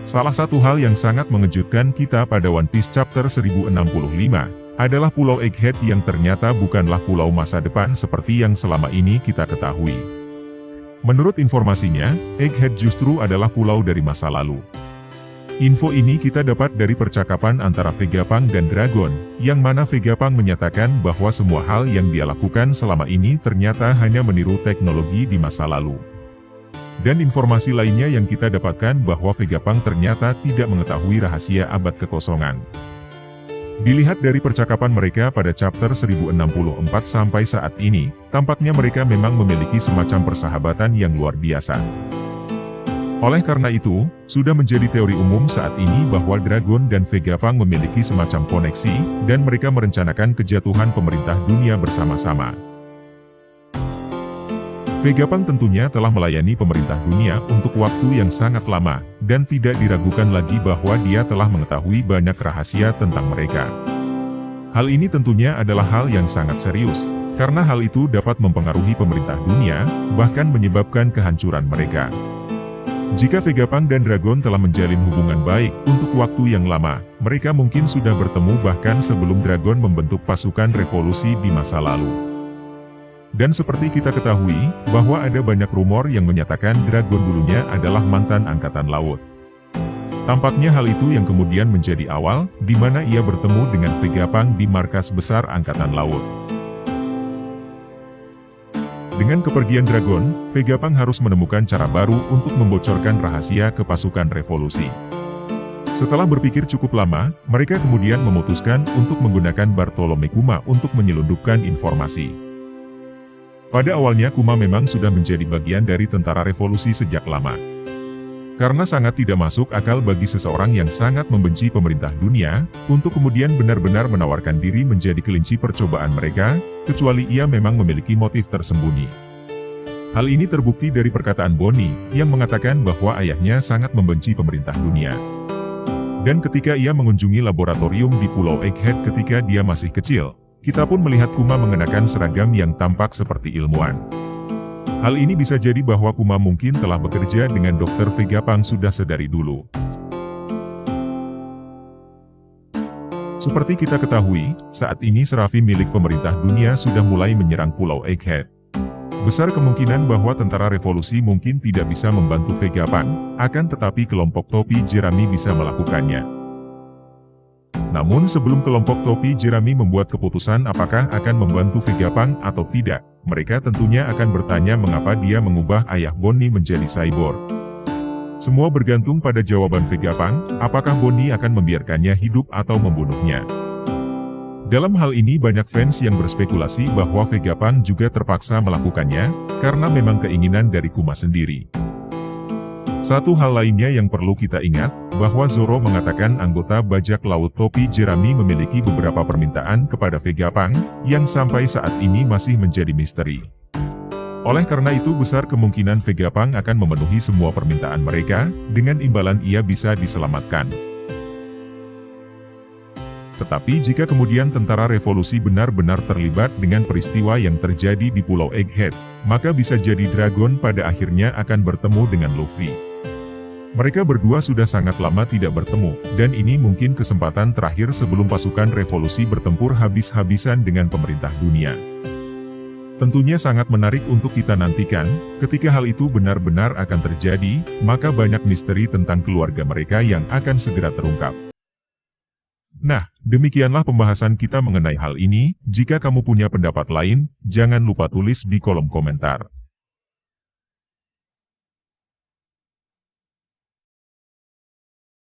Salah satu hal yang sangat mengejutkan kita pada One Piece Chapter 1065, adalah Pulau Egghead yang ternyata bukanlah pulau masa depan seperti yang selama ini kita ketahui. Menurut informasinya, Egghead justru adalah pulau dari masa lalu. Info ini kita dapat dari percakapan antara Vegapunk dan Dragon, yang mana Vegapunk menyatakan bahwa semua hal yang dia lakukan selama ini ternyata hanya meniru teknologi di masa lalu. Dan informasi lainnya yang kita dapatkan bahwa Vegapunk ternyata tidak mengetahui rahasia abad kekosongan. Dilihat dari percakapan mereka pada chapter 1064 sampai saat ini, tampaknya mereka memang memiliki semacam persahabatan yang luar biasa. Oleh karena itu, sudah menjadi teori umum saat ini bahwa Dragon dan Vegapunk memiliki semacam koneksi, dan mereka merencanakan kejatuhan pemerintah dunia bersama-sama. Vegapunk tentunya telah melayani pemerintah dunia untuk waktu yang sangat lama, dan tidak diragukan lagi bahwa dia telah mengetahui banyak rahasia tentang mereka. Hal ini tentunya adalah hal yang sangat serius, karena hal itu dapat mempengaruhi pemerintah dunia, bahkan menyebabkan kehancuran mereka. Jika Vegapunk dan Dragon telah menjalin hubungan baik untuk waktu yang lama, mereka mungkin sudah bertemu bahkan sebelum Dragon membentuk pasukan revolusi di masa lalu. Dan seperti kita ketahui, bahwa ada banyak rumor yang menyatakan Dragon dulunya adalah mantan angkatan laut. Tampaknya hal itu yang kemudian menjadi awal, di mana ia bertemu dengan Vegapunk di markas besar angkatan laut. Dengan kepergian Dragon, Vegapunk harus menemukan cara baru untuk membocorkan rahasia ke pasukan revolusi. Setelah berpikir cukup lama, mereka kemudian memutuskan untuk menggunakan Bartolome Kuma untuk menyelundupkan informasi. Pada awalnya Kuma memang sudah menjadi bagian dari tentara revolusi sejak lama. Karena sangat tidak masuk akal bagi seseorang yang sangat membenci pemerintah dunia, untuk kemudian benar-benar menawarkan diri menjadi kelinci percobaan mereka, kecuali ia memang memiliki motif tersembunyi. Hal ini terbukti dari perkataan Bonnie, yang mengatakan bahwa ayahnya sangat membenci pemerintah dunia. Dan ketika ia mengunjungi laboratorium di Pulau Egghead ketika dia masih kecil, kita pun melihat Kuma mengenakan seragam yang tampak seperti ilmuwan. Hal ini bisa jadi bahwa Kuma mungkin telah bekerja dengan Dr. Vegapunk sudah sedari dulu. Seperti kita ketahui, saat ini Serafi milik pemerintah dunia sudah mulai menyerang Pulau Egghead. Besar kemungkinan bahwa tentara revolusi mungkin tidak bisa membantu Vegapunk, akan tetapi kelompok topi Jerami bisa melakukannya. Namun sebelum kelompok topi Jerami membuat keputusan apakah akan membantu Vegapunk atau tidak, mereka tentunya akan bertanya mengapa dia mengubah ayah Bonnie menjadi cyborg. Semua bergantung pada jawaban Vegapunk, apakah Bonnie akan membiarkannya hidup atau membunuhnya. Dalam hal ini banyak fans yang berspekulasi bahwa Vegapunk juga terpaksa melakukannya, karena memang keinginan dari Kuma sendiri. Satu hal lainnya yang perlu kita ingat, bahwa Zoro mengatakan anggota bajak laut topi Jerami memiliki beberapa permintaan kepada Vegapunk, yang sampai saat ini masih menjadi misteri. Oleh karena itu besar kemungkinan Vegapunk akan memenuhi semua permintaan mereka, dengan imbalan ia bisa diselamatkan. Tetapi jika kemudian tentara revolusi benar-benar terlibat dengan peristiwa yang terjadi di Pulau Egghead, maka bisa jadi Dragon pada akhirnya akan bertemu dengan Luffy. Mereka berdua sudah sangat lama tidak bertemu, dan ini mungkin kesempatan terakhir sebelum pasukan revolusi bertempur habis-habisan dengan pemerintah dunia. Tentunya sangat menarik untuk kita nantikan, ketika hal itu benar-benar akan terjadi, maka banyak misteri tentang keluarga mereka yang akan segera terungkap. Nah, demikianlah pembahasan kita mengenai hal ini. Jika kamu punya pendapat lain, jangan lupa tulis di kolom komentar.